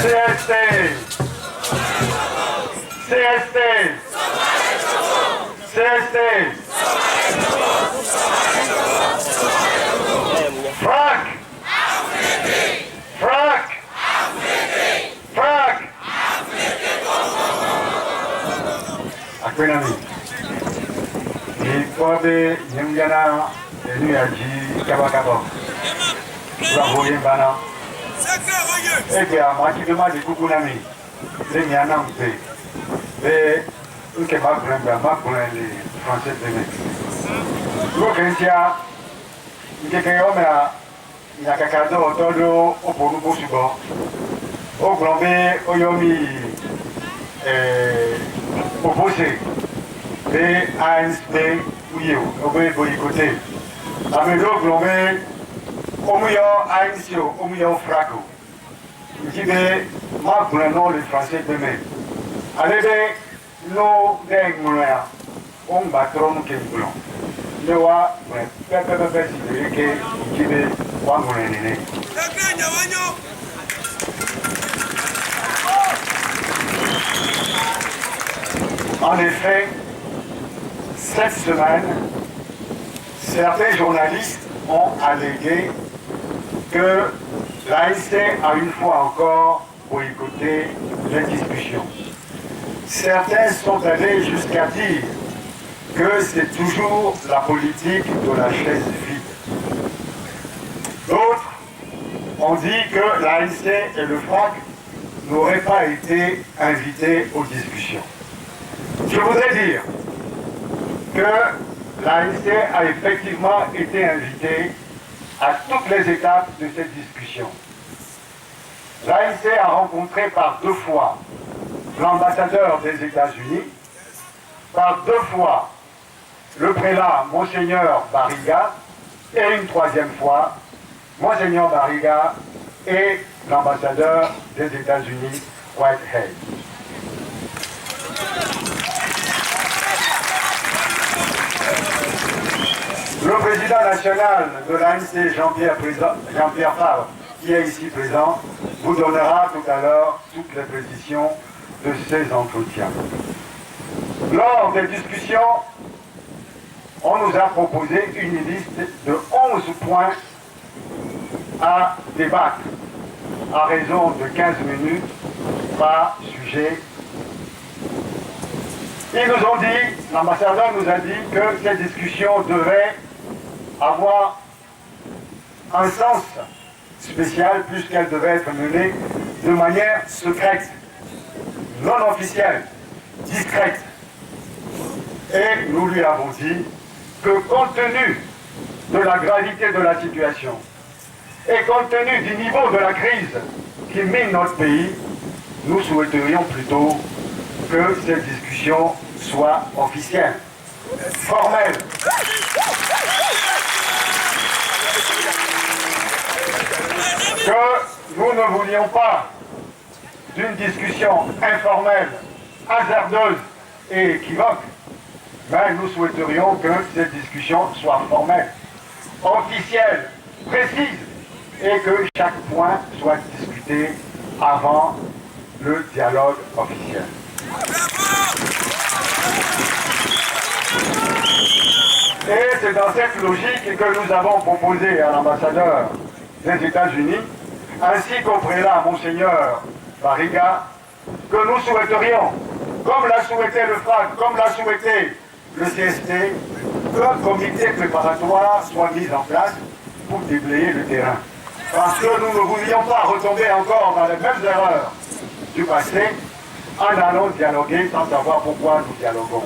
CST, CST, CST, FRAC, FRAC, FRAC. Akwenami, Ikobe Nyamjana Enuyaji Kabakabo, Bravo Bana. Eh bien, moi qui demande des coucounami, les mianam, les Français de Métis. L'Okentia, il y a un cacado autour au Bonubo Subo, au Glambé, au Yomi, au Bossé, les ANSP, Ouyo, au Boycoté, avec l'eau Glambé, au Mouillon ANSIO, au Mouillon Fraco. Je vais marquer le nom des Français de Métis. Allez, nous, des moulins, on va trop nous qu'il voulons. Nous, on va faire que je vais voir mon aîné. En effet, cette semaine, certains journalistes ont allégué que l'ANC a une fois encore boycotté les discussions. Certains sont allés jusqu'à dire que c'est toujours la politique de la chaise vide. D'autres ont dit que l'ANC et le FRAC n'auraient pas été invités aux discussions. Je voudrais dire que l'ANC a effectivement été invité à toutes les étapes de cette discussion. L'ANC a rencontré par 2 fois l'ambassadeur des États-Unis, par 2 fois le prélat Monseigneur Barriga, et une 3e fois Monseigneur Barriga et l'ambassadeur des États-Unis, Whitehead. Le président national de l'ANC, Jean-Pierre Favre, qui est ici présent, vous donnera tout à l'heure toutes les précisions de ces entretiens. Lors des discussions, on nous a proposé une liste de 11 points à débattre, à raison de 15 minutes par sujet. Ils nous ont dit, l'ambassadeur nous a dit que ces discussions devaient avoir un sens spécial puisqu'elles devaient être menées de manière secrète, non officielle, discrète. Et nous lui avons dit que compte tenu de la gravité de la situation et compte tenu du niveau de la crise qui mine notre pays, nous souhaiterions plutôt que cette discussion soit officielle, formelle. Que nous ne voulions pas d'une discussion informelle, hasardeuse et équivoque, mais nous souhaiterions que cette discussion soit formelle, officielle, précise, et que chaque point soit discuté avant le dialogue officiel. Et c'est dans cette logique que nous avons proposé à l'ambassadeur des États-Unis, ainsi qu'au prélat Monseigneur Barriga, que nous souhaiterions, comme l'a souhaité le FRAC, comme l'a souhaité le CST, qu'un comité préparatoire soit mis en place pour déblayer le terrain. Parce que nous ne voulions pas retomber encore dans les mêmes erreurs du passé en allant dialoguer sans savoir pourquoi nous dialoguons.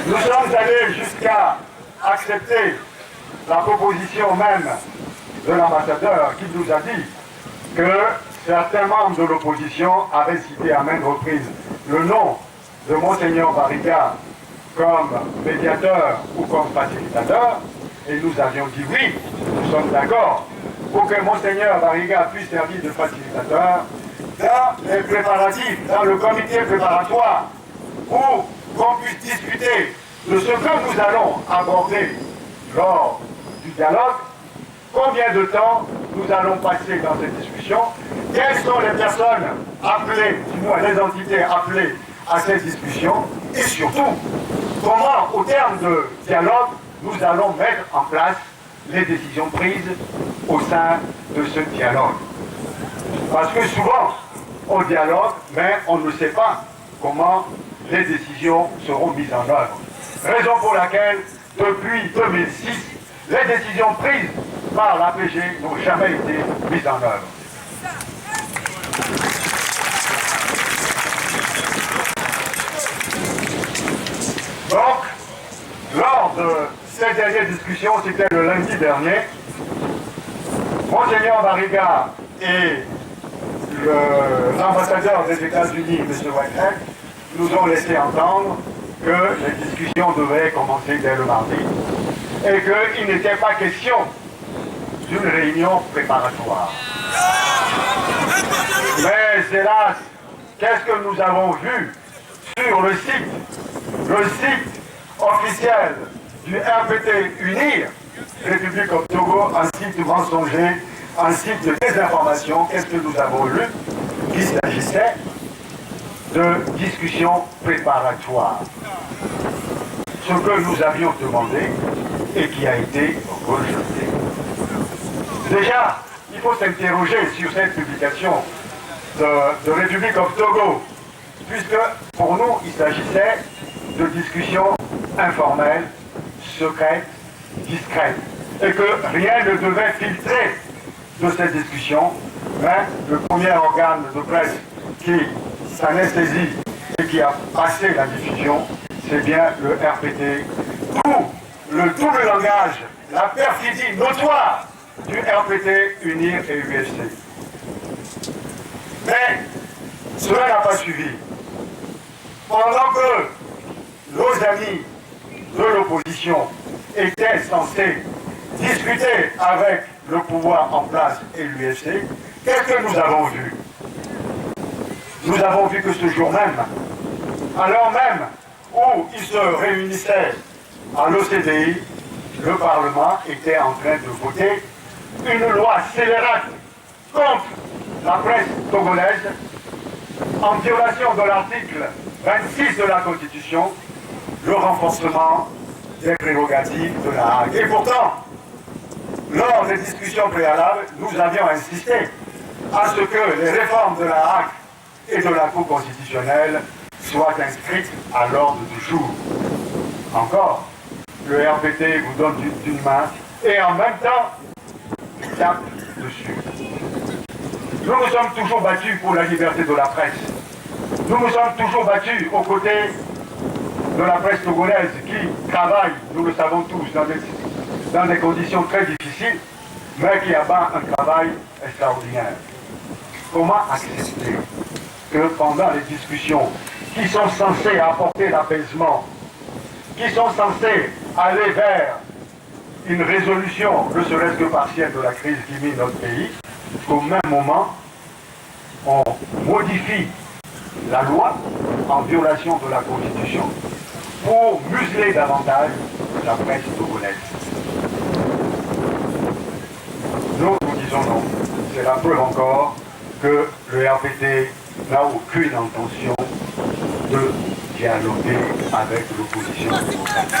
Nous sommes allés jusqu'à accepter la proposition même de l'ambassadeur qui nous a dit que certains membres de l'opposition avaient cité à maintes reprises le nom de Monseigneur Barriga comme médiateur ou comme facilitateur, et nous avions dit oui, nous sommes d'accord, pour que Monseigneur Barriga puisse servir de facilitateur dans les préparatifs, dans le comité préparatoire, pour qu'on puisse discuter de ce que nous allons aborder lors du dialogue, combien de temps nous allons passer dans cette discussion, quelles sont les personnes appelées, du moins les entités appelées à cette discussion, et surtout, comment, au terme de dialogue, nous allons mettre en place les décisions prises au sein de ce dialogue. Parce que souvent, on dialogue, mais on ne sait pas comment les décisions seront mises en œuvre. Raison pour laquelle, depuis 2006, les décisions prises par l'APG n'ont jamais été mises en œuvre. Donc, lors de cette dernière discussion, c'était le lundi dernier, Monseigneur Barriga et l'ambassadeur des États-Unis, M. Whitehead, nous ont laissé entendre que les discussions devaient commencer dès le mardi et qu'il n'était pas question d'une réunion préparatoire. Mais hélas, qu'est-ce que nous avons vu sur le site officiel du RPT UNIR, République of Togo, un site mensonger, un site de désinformation? Qu'est-ce que nous avons lu? Qu'il s'agissait de discussions préparatoires. Ce que nous avions demandé et qui a été rejeté. Déjà, il faut s'interroger sur cette publication de République of Togo, puisque pour nous, il s'agissait de discussions informelles, secrètes, discrètes, et que rien ne devait filtrer de cette discussion, mais le premier organe de presse qui s'en est saisi et qui a passé la diffusion, c'est bien le RPT. Tout le langage, la perfidie notoire du RPT, UNIR et UFC. Mais cela n'a pas suivi. Pendant que nos amis de l'opposition étaient censés discuter avec le pouvoir en place et l'UFC, qu'est-ce que nous avons vu? Nous avons vu que ce jour même, alors même où ils se réunissaient à l'OCDI, le Parlement était en train de voter une loi scélérate contre la presse togolaise en violation de l'article 26 de la Constitution, le renforcement des prérogatives de la Hague. Et pourtant, lors des discussions préalables, nous avions insisté à ce que les réformes de la Hague et de la Cour constitutionnelle soient inscrites à l'ordre du jour. Encore, le RPT vous donne d'une main et en même temps, il tape dessus. Nous nous sommes toujours battus pour la liberté de la presse. Nous nous sommes toujours battus aux côtés de la presse togolaise qui travaille, nous le savons tous, dans des conditions très difficiles, mais qui abat un travail extraordinaire. Comment accepter que pendant les discussions qui sont censées apporter l'apaisement, qui sont censées aller vers une résolution, ne serait-ce que partielle, de la crise qui mine notre pays, qu'au même moment, on modifie la loi en violation de la Constitution pour museler davantage la presse togolaise. Nous disons non. C'est la preuve encore que le RPT n'a aucune intention de dialoguer avec l'opposition démocratique.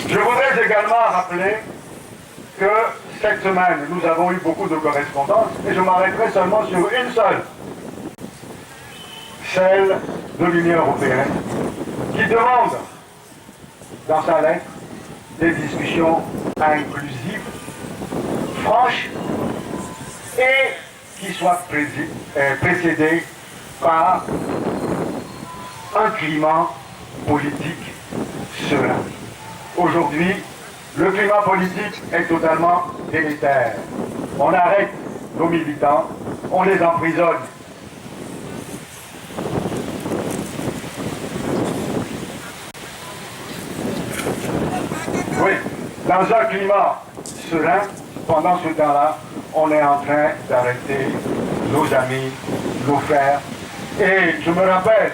Je voudrais également rappeler que cette semaine, nous avons eu beaucoup de correspondances et je m'arrêterai seulement sur une seule, celle de l'Union européenne, qui demande dans sa lettre des discussions inclusives, franches et qui soient précédées par un climat politique serein. Aujourd'hui, le climat politique est totalement délétère. On arrête nos militants, on les emprisonne. Oui, dans un climat serein, pendant ce temps-là, on est en train d'arrêter nos amis, nos frères. Et je me rappelle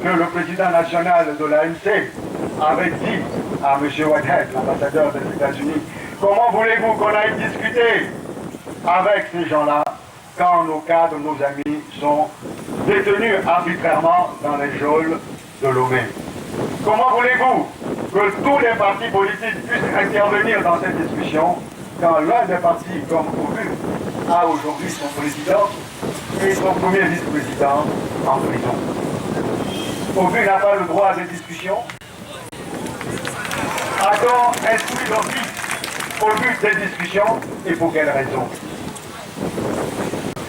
que le président national de l'ANC avait dit à M. Whitehead, l'ambassadeur des États-Unis, comment voulez-vous qu'on aille discuter avec ces gens-là quand nos cadres, nos amis sont détenus arbitrairement dans les geôles de Lomé? Comment voulez-vous que tous les partis politiques puissent intervenir dans cette discussion quand l'un des partis, comme OBU, a aujourd'hui son président et son premier vice-président en prison? OBU n'a pas le droit à des discussions? A-t-on inscrit d'office au but des discussions et pour quelles raisons?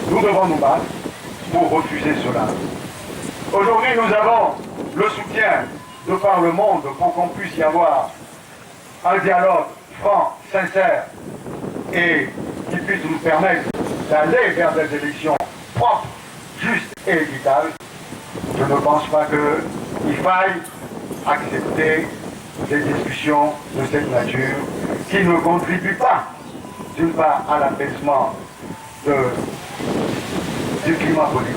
Nous devons nous battre pour refuser cela. Aujourd'hui, nous avons le soutien de par le monde pour qu'on puisse y avoir un dialogue franc, sincère et qui puisse nous permettre d'aller vers des élections propres, justes et équitables. Je ne pense pas qu'il faille accepter des discussions de cette nature qui ne contribuent pas, d'une part, à l'apaisement du climat politique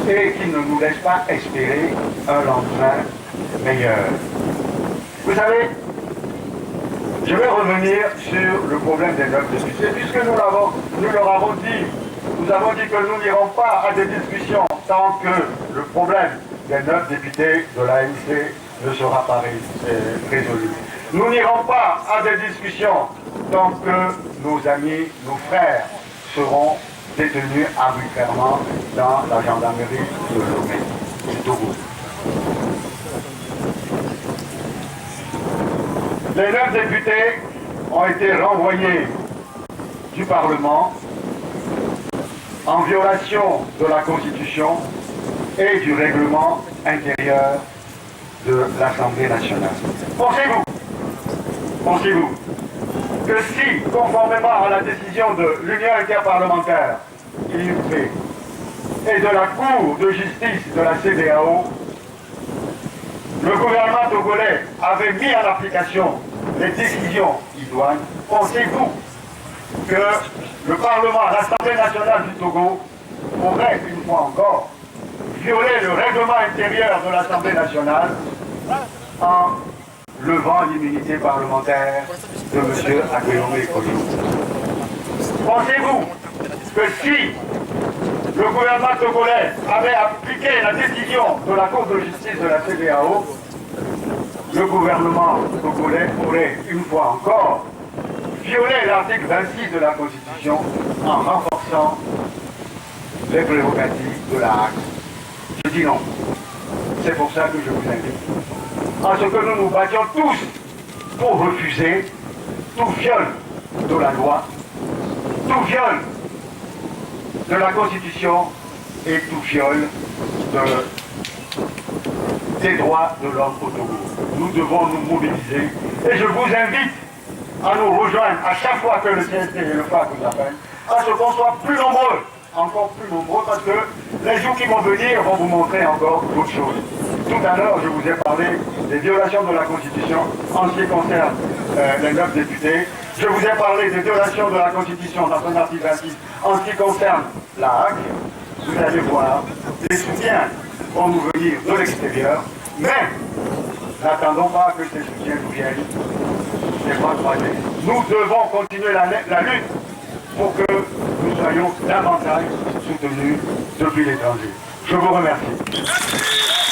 et qui ne nous laisse pas espérer un lendemain meilleur. Vous savez, je vais revenir sur le problème des 9 députés, puisque nous leur avons dit, nous avons dit que nous n'irons pas à des discussions tant que le problème des 9 députés de l'ANC ne sera pas résolu. Nous n'irons pas à des discussions tant que nos amis, nos frères seront détenus arbitrairement dans la gendarmerie de Lomé, du Togo. Les 9 députés ont été renvoyés du Parlement en violation de la Constitution et du règlement intérieur de l'Assemblée nationale. Pensez-vous que si, conformément à la décision de l'Union interparlementaire, IUP, et de la Cour de justice de la CEDEAO, le gouvernement togolais avait mis en application les décisions idoines, pensez-vous que le Parlement, l'Assemblée nationale du Togo, aurait une fois encore violé le règlement intérieur de l'Assemblée nationale en levant l'immunité parlementaire de M. Aguilomé Kodjo? Pensez-vous que si le gouvernement togolais avait appliqué la décision de la Cour de justice de la CEDEAO, le gouvernement togolais aurait une fois encore violé l'article 26 de la Constitution en renforçant les prérogatives de la HAC? Je dis non. C'est pour ça que je vous invite à ce que nous nous battions tous pour refuser tout viol de la loi, tout viol de la Constitution et tout viol des droits de l'homme au Togo. Nous devons nous mobiliser et je vous invite à nous rejoindre à chaque fois que le CNT et le FAC nous appellent, à ce qu'on soit plus nombreux, encore plus nombreux, parce que les jours qui vont venir vont vous montrer encore d'autres choses. Tout à l'heure, je vous ai parlé des violations de la Constitution en ce qui concerne les 9 députés. Je vous ai parlé des violations de la Constitution dans son article 26 en ce qui concerne la HAC. Vous allez voir, les soutiens vont nous venir de l'extérieur, mais n'attendons pas que ces soutiens nous viennent des bras croisés. Nous devons continuer la lutte pour que nous soyons davantage soutenus depuis l'étranger. Je vous remercie.